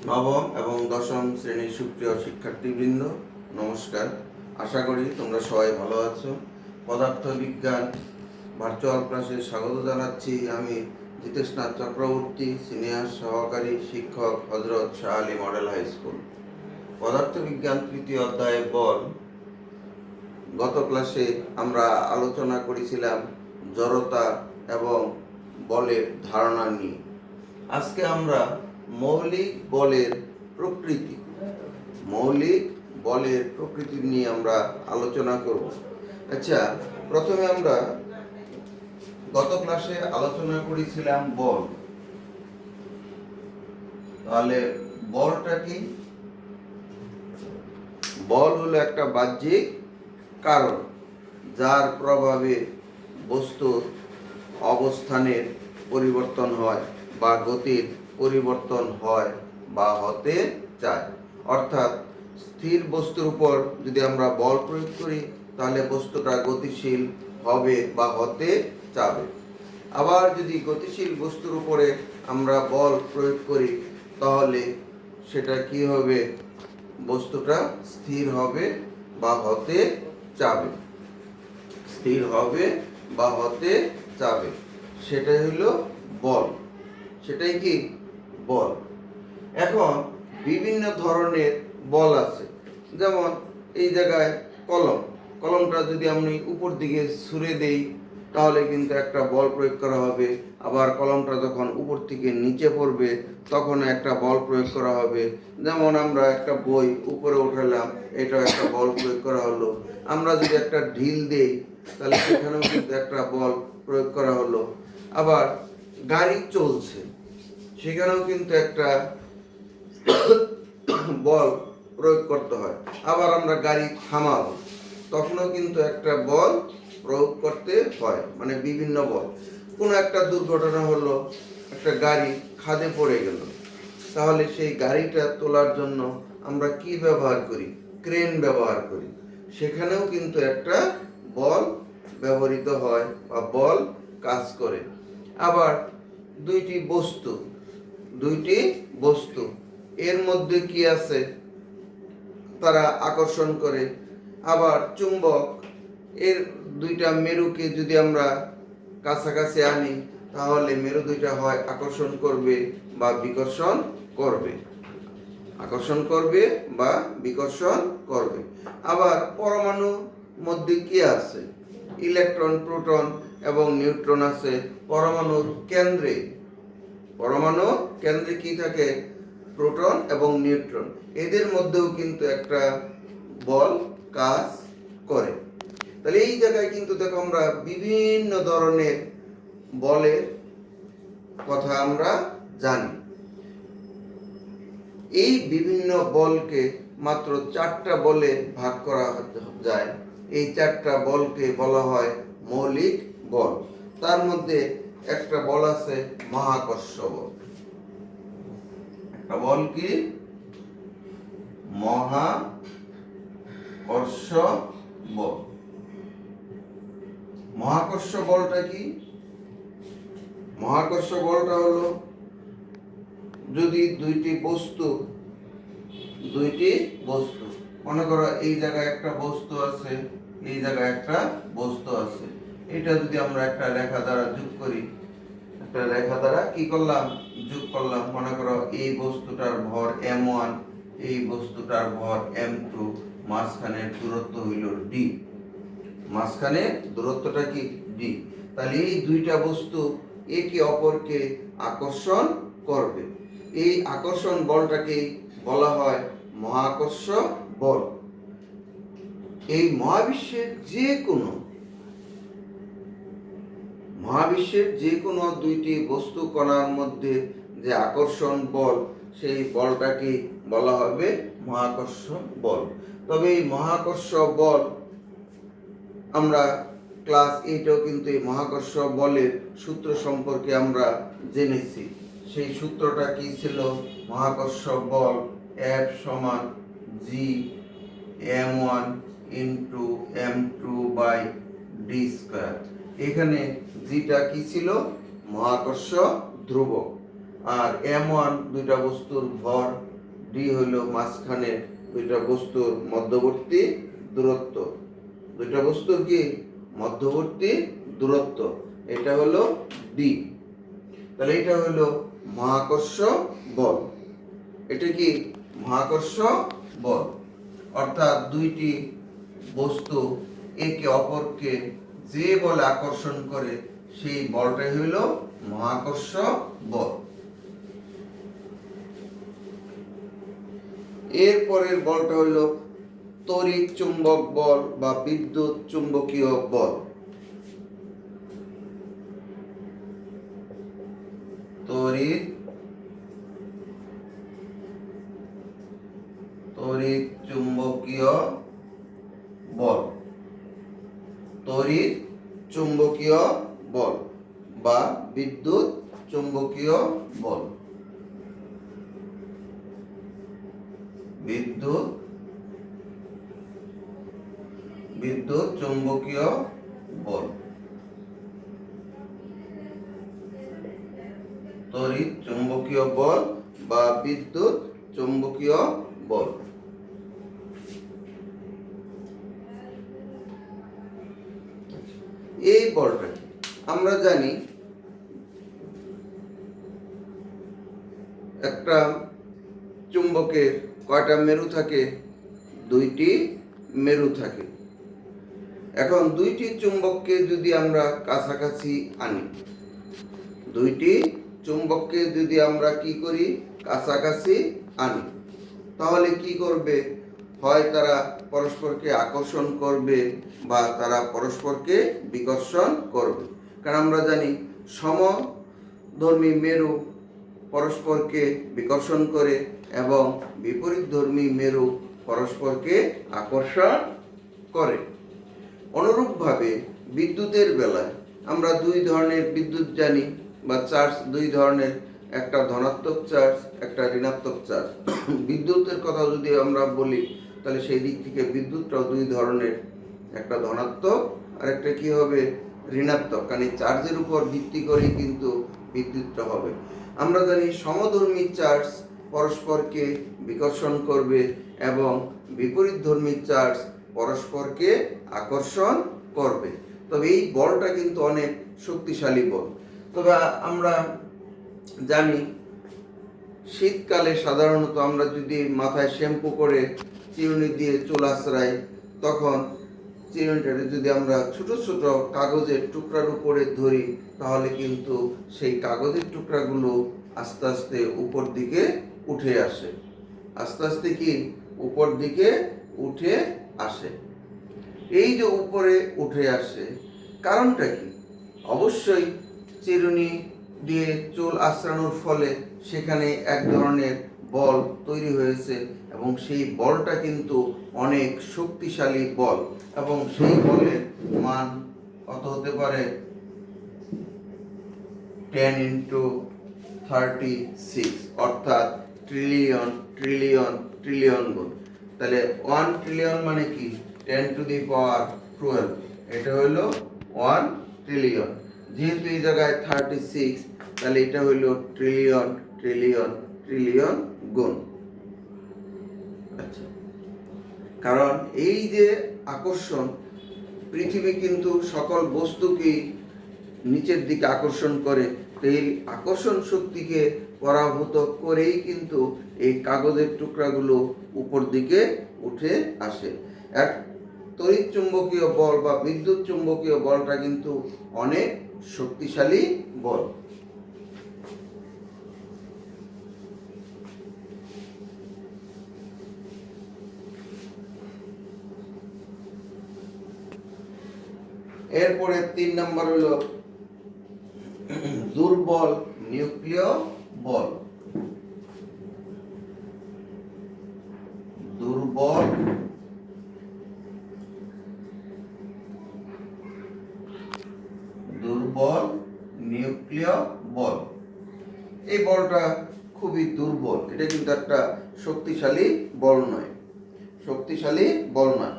নবম এবং দশম শ্রেণীর সুপ্রিয় শিক্ষার্থীবৃন্দ, নমস্কার। আশা করি তোমরা সবাই ভালো আছো। পদার্থ বিজ্ঞান ভার্চুয়াল ক্লাসে স্বাগত জানাচ্ছি। আমি জিতেশনাথ চক্রবর্তী, সিনিয়র সহকারী শিক্ষক, Hazrat Shah Ali model high school. পদার্থ বিজ্ঞান তৃতীয় অধ্যায়ে বল। গত ক্লাসে আমরা আলোচনা করেছিলাম জড়তা এবং বলের ধারণা নিয়ে। আজকে আমরা মৌলিক বলের প্রকৃতি নিয়ে আমরা আলোচনা করব। আচ্ছা, প্রথমে আমরা গত ক্লাসে আলোচনা করেছিলাম বল। তাহলে বলটা কি? বল হলো একটা বাহ্যিক কারণ যার প্রভাবে বস্তুর অবস্থানের পরিবর্তন হয় বা গতির পরিবর্তন হয় বা হতে চায়। অর্থাৎ স্থির বস্তুর উপর যদি আমরা বল প্রয়োগ করি তাহলে বস্তুটা গতিশীল হবে বা হতে চাবে। আবার যদি গতিশীল বস্তুর উপরে আমরা বল প্রয়োগ করি তাহলে সেটা কি হবে? বস্তুটা স্থির হবে বা হতে চাবে। স্থির হবে বা হতে চাবে, সেটাই হলো বল। সেটাই কি? বল। এখন বিভিন্ন ধরনের বল আছে। যেমন এই জায়গায় কলমটা যদি আমি উপর দিকে ছুঁড়ে দেই তাহলে কিন্তু একটা বল প্রয়োগ করা হবে। আবার কলমটা যখন উপর থেকে নিচে পড়বে তখন একটা বল প্রয়োগ করা হবে। যেমন আমরা একটা বই উপরে উঠালাম, এটাও একটা বল প্রয়োগ করা হলো। আমরা যদি একটা ঢিল দেই তাহলে সেখানেও কিন্তু একটা বল প্রয়োগ করা হলো। আবার গাড়ি চলছে, সেখানেও কিন্তু একটা বল প্রয়োগ করতে হয়। আবার আমরা গাড়ি থামাবো, তখনও কিন্তু একটা বল প্রয়োগ করতে হয়, মানে বিভিন্ন বল। কোনো একটা দুর্ঘটনা হলো, একটা গাড়ি খাদে পড়ে গেল, তাহলে সেই গাড়িটা তোলার জন্য আমরা কি ব্যবহার করি? ক্রেন ব্যবহার করি। সেখানেও কিন্তু একটা বল ব্যবহৃত হয় বা বল কাজ করে। আবার দুইটি বস্তু এর মধ্যে কি আছে? তারা আকর্ষণ করে। আবার চুম্বক, এর দুইটা মেরুকে যদি আমরা কাছাকাছি আনি তাহলে মেরু দুইটা হয় আকর্ষণ করবে বা বিকর্ষণ করবে। আবার পরমাণুর মধ্যে কি আছে? ইলেকট্রন, প্রোটন এবং নিউট্রন আছে। পরমাণুর কেন্দ্রে কি থাকে? প্রোটন এবং নিউট্রন। এদের মধ্যেও কিন্তু একটা বল কাজ করে। তাহলে এই জায়গায় কিন্তু দেখো আমরা বিভিন্ন ধরনের বলের কথা আমরা জানি। এই বিভিন্ন বলকে মাত্র 4টা বলে ভাগ করা যায়। এই 4টা বলকে বলা হয় মৌলিক বল। তার মধ্যে একটা বল আছে মহাকর্ষ বল। একটা বল কি? মহাকর্ষ বল। মহাকর্ষ বলটা কি? মহাকর্ষ বলটা হলো যদি দুইটি বস্তু মনে করো এই জায়গায় একটা বস্তু আছে, এই জায়গায় একটা বস্তু আছে, এটা যদি আমরা একটা রেখা দ্বারা যোগ করি, একটা রেখা দ্বারা কি করলাম? যোগ করলাম। মনে করো এই বস্তুটার ভর m1, এই বস্তুটার ভর m2, মাঝখানের দূরত্ব হইল d। মাঝখানের দূরত্বটা কি? d। তাহলে এই দুইটা বস্তু একে অপরকে আকর্ষণ করবে। এই আকর্ষণ বলটাকে বলা হয় মহাকর্ষ বল। এই মহাবিশ্বের যে কোনো দুইটি বস্তু কণার মধ্যে যে আকর্ষণ বল, সেই বলটাকে বলা হবে মহাকর্ষ বল। তবে এই মহাকর্ষ বল আমরা ক্লাস 8এও কিন্তু এই মহাকর্ষ বলের সূত্র সম্পর্কে আমরা জেনেছি। সেই সূত্রটা কি ছিল? মহাকর্ষ বল F সমান G m1 into m2 by d square. এখানে জিটা কি ছিল? মহাকর্ষ ধ্রুবক। আর m1 দুইটা বস্তুর ভর, ডি হলো মাঝখানে দুইটা বস্তুর মধ্যবর্তী দূরত্ব। দুইটা বস্তুর কি মধ্যবর্তী দূরত্ব, এটা হলো ডি। তাহলে এটা হলো মহাকর্ষ বল। এটা কি মহাকর্ষ বল, অর্থাৎ দুইটি বস্তু একে অপরকে যে বলে আকর্ষণ করে সেই বলটাই হলো মহাকর্ষ বল। এর পরের বলটা হলো তড়িৎ চুম্বক বল বা বিদ্যুৎ চুম্বকীয় বল। তড়িৎ চুম্বকীয় বল, তড়িৎ চুম্বকীয় বল বা বিদ্যুৎ চুম্বকীয় বল। বিদ্যুৎ চুম্বকীয় বল, তড়িৎ চুম্বকীয় বল বা বিদ্যুৎ চুম্বকীয় বল। এই বলটা আমরা জানি একটা চুম্বকের কয়টা মেরু থাকে? দুইটি মেরু থাকে। এখন দুইটি চুম্বককে যদি আমরা কাছাকাছি আনি, দুইটি চুম্বককে যদি আমরা কি করি? কাছাকাছি আনি, তাহলে কি করবে? হয় তারা পরস্পরকে আকর্ষণ করবে বা তারা পরস্পরকে বিকর্ষণ করবে। কারণ আমরা জানি সমধর্মী মেরু পরস্পরকে বিকর্ষণ করে এবং বিপরীতধর্মী মেরু পরস্পরকে আকর্ষণ করে। অনুরূপভাবে বিদ্যুতের বেলায় আমরা দুই ধরনের বিদ্যুৎ জানি বা চার্জ দুই ধরনের, একটা ধনাত্মক চার্জ, একটা ঋণাত্মক চার্জ। বিদ্যুতের কথা যদি আমরা বলি তাহলে সেই দিক থেকে বিদ্যুৎটাও দুই ধরনের, একটা ধনাত্মক আর একটা কি হবে? ঋণাত্মক। কারণ এই চার্জের উপর ভিত্তি করেই কিন্তু বিদ্যুৎটা হবে। আমরা জানি সমধর্মী চার্জ পরস্পরকে বিকর্ষণ করবে এবং বিপরীতধর্মী চার্জ পরস্পরকে আকর্ষণ করবে। তবে এই বলটা কিন্তু অনেক শক্তিশালী বল। তবে আমরা জানি শীতকালে সাধারণত আমরা যদি মাথায় শ্যাম্পু করে চিরুনি দিয়ে চুল আঁচড়াই, তখন চিরুনিটাকে যদি আমরা ছোট ছোট কাগজের টুকরার উপরে ধরি তাহলে কিন্তু সেই কাগজের টুকরাগুলো আস্তে আস্তে উপর দিকে উঠে আসে, আস্তে আস্তে কি উপর দিকে উঠে আসে। এই যে উপরে উঠে আসে, কারণটা কি? অবশ্যই চিরুনি দিয়ে চুল আঁচড়ানোর ফলে সেখানে এক ধরনের বল তৈরি হয়েছে এবং সেই বলটা কিন্তু অনেক শক্তিশালী বল এবং সেই বলের মান কত হতে পারে? 10 × 36, অর্থাৎ ট্রিলিয়ন ট্রিলিয়ন ট্রিলিয়ন গুণ। তাহলে 1 ট্রিলিয়ন মানে কি? 10⁻12। এটা হলো 1 ট্রিলিয়ন। যেহেতু এই জায়গায় 36, তাহলে এটা হলো ট্রিলিয়ন ট্রিলিয়ন ট্রিলিয়ন গুণ। আচ্ছা, কারণ এই যে আকর্ষণ, পৃথিবী কিন্তু সকল বস্তুকেই নিচের দিকে আকর্ষণ করে। এই আকর্ষণ শক্তিকে পরাভূত করেই কিন্তু এই কাগজের টুকরাগুলো উপর দিকে উঠে আসে। এক তড়িৎ চুম্বকীয় বল বা বিদ্যুৎ চুম্বকীয় বলটা কিন্তু অনেক শক্তিশালী বল। এরপরে 3 নম্বর হলো দুর্বল নিউক্লিয় বল। দুর্বল নিউক্লিয় বল। এই বলটা খুবই দুর্বল, এটা কিন্তু একটা শক্তিশালী বল নয়, শক্তিশালী বল নয়।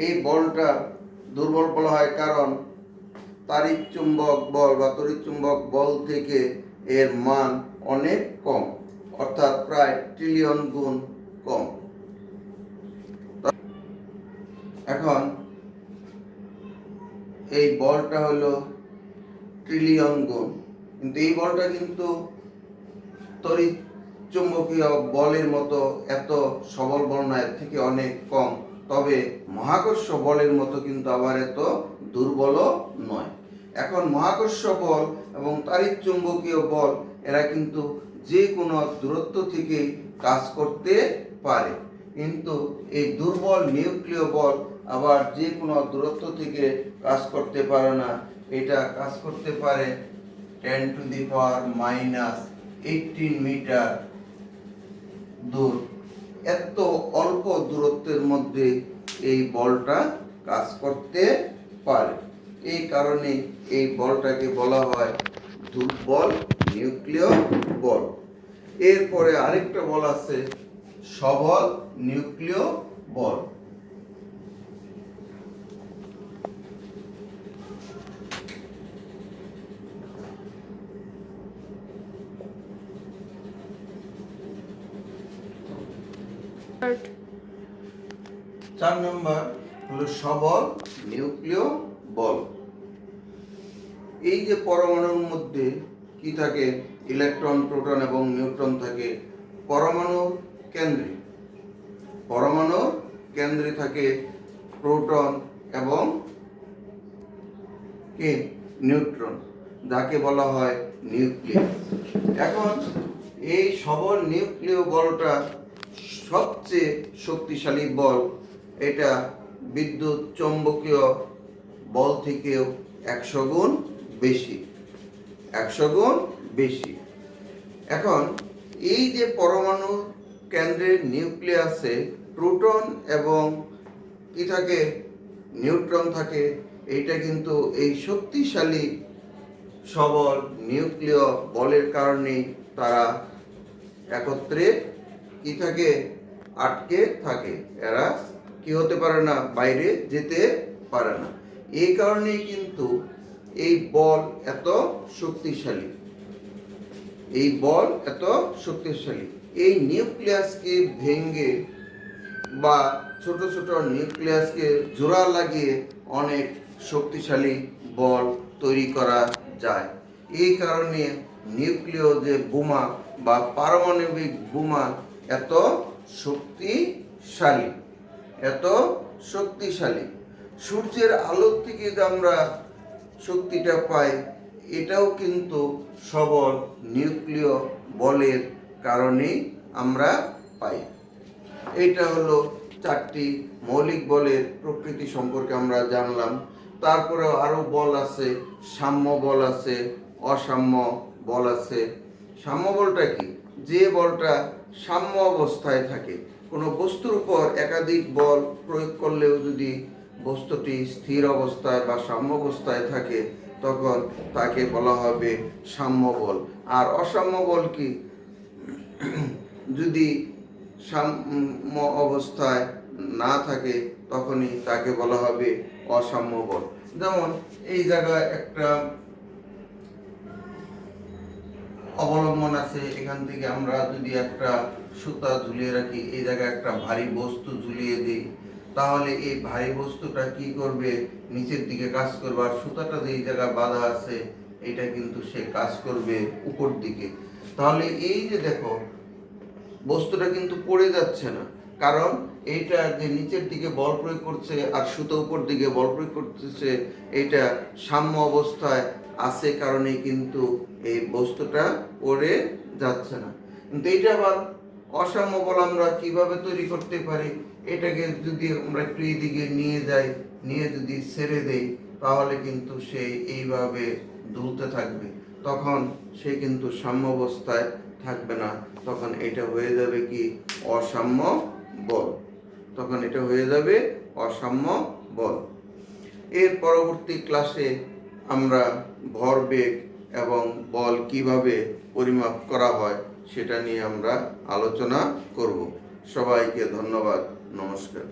এই বলটা দুর্বল বলা হয় কারণ তাড়িৎ চুম্বক বল বা তড়িৎ চুম্বক বল থেকে এর মান অনেক কম, অর্থাৎ প্রায় ট্রিলিয়ন গুণ কম। এখন এই বলটা হলো ট্রিলিয়ন গুণ, কিন্তু এই বলটা কিন্তু তড়িৎ চুম্বকীয় বলের মতো এত সবল বল না, এর থেকে অনেক কম। তবে মহাকর্ষ বলের মতো কিন্তু আবার এত দুর্বলও নয়। এখন মহাকর্ষ বল এবং তড়িৎ চুম্বকীয় বল এরা কিন্তু যে কোনো দূরত্ব থেকে কাজ করতে পারে, কিন্তু এই দুর্বল নিউক্লিয় বল আবার যে কোনো দূরত্ব থেকে কাজ করতে পারে না। এটা কাজ করতে পারে 10⁻⁻18 মিটার দূর। এত অল্প দূরত্বের মধ্যে এই বলটা কাজ করতে পারে। এই কারণে এই বলটাকে বলা হয় দুর্বল নিউক্লিয় বল। এরপরে আরেকটা বল আছে সবল নিউক্লিয় বল। চার নম্বর হলো সবল নিউক্লিয় বল। এই যে পরমাণুর মধ্যে কি থাকে, ইলেকট্রন, প্রোটন এবং নিউট্রন থাকে। পরমাণুর কেন্দ্রে থাকে প্রোটন এবং কি নিউট্রন, যাকে বলা হয় নিউক্লিয়াস। এখন এই সবল নিউক্লিয় বলটা সবচেয়ে শক্তিশালী বল। এটা বিদ্যুৎ চৌম্বকীয় বল থেকেও 100 গুণ বেশি। এখন এই যে পরমাণু কেন্দ্রের নিউক্লিয়াসে প্রোটন এবং কি থাকে, নিউট্রন থাকে। এইটা কিন্তু এই শক্তিশালী সবল নিউক্লিয় বলের কারণে তারা একত্রে কি থাকে, আটকে থাকে। এরা কি হতে পারে না, বাইরে যেতে পারে না। এই কারণেই কিন্তু এই বল এত শক্তিশালী। এই নিউক্লিয়াসকে ভেঙে বা ছোট ছোট নিউক্লিয়াসকে জোড়া লাগিয়ে অনেক শক্তিশালী বল তৈরি করা যায়। এই কারণে নিউক্লিয় যে বোমা বা পারমাণবিক বোমা এত শক্তিশালী। সূর্যের আলোর থেকে যে আমরা শক্তিটা পাই, এটাও কিন্তু সবল নিউক্লিয় বলের কারণেই আমরা পাই। এটা হলো 4টি মৌলিক বলের প্রকৃতি সম্পর্কে আমরা জানলাম। তারপরে আরো বল আছে, সাম্য বল আছে, অসাম্য বল আছে। সাম্য বলটা কি? যে বলটা সাম্য অবস্থায় থাকে। কোনো বস্তুর উপর একাধিক বল প্রয়োগ করলেও যদি বস্তুটি স্থির অবস্থায় বা সাম্য অবস্থায় থাকে, তখন তাকে বলা হবে সাম্য বল। আর অসাম্য বল কি? যদি সাম্য অবস্থায় না থাকে, তখনই তাকে বলা হবে অসাম্য বল। যেমন এই জায়গায় একটা অবলম্বন আছে, এখান থেকে আমরা যদি একটা সুতা ঝুলিয়ে রাখি, এই জায়গায় একটা ভারী বস্তু ঝুলিয়ে দিই, তাহলে এই ভারী বস্তুটা কি করবে, নিচের দিকে কাজ করবে। আর সুতাটা যে এই জায়গায় বাঁধা আছে, এটা কিন্তু সে কাজ করবে উপর দিকে। তাহলে এই যে দেখো, বস্তুটা কিন্তু পড়ে যাচ্ছে না, কারণ এইটা যে নিচের দিকে বল প্রয়োগ করছে আর সুতো উপর দিকে বল প্রয়োগ করতেছে, এটা সাম্য অবস্থায় আছে কারণেই কিন্তু এই বস্তুটা পড়ে যাচ্ছে না। কিন্তু এইটা আবার অসাম্য বল আমরা কিভাবে তৈরি করতে পারি? এটাকে যদি আমরা একটু এইদিকে নিয়ে যাই, নিয়ে যদি ছেড়ে দেই, তাহলে কিন্তু সে এইভাবে দুলতে থাকবে। তখন সে কিন্তু সাম্য অবস্থায় থাকবে না। তখন এটা হয়ে যাবে কি? অসাম্য বল। এর পরবর্তী ক্লাসে আমরা ভরবেগ এবং বল কিভাবে পরিমাপ করা হয় সেটা নিয়ে আমরা আলোচনা করব। সবাইকে ধন্যবাদ, নমস্কার।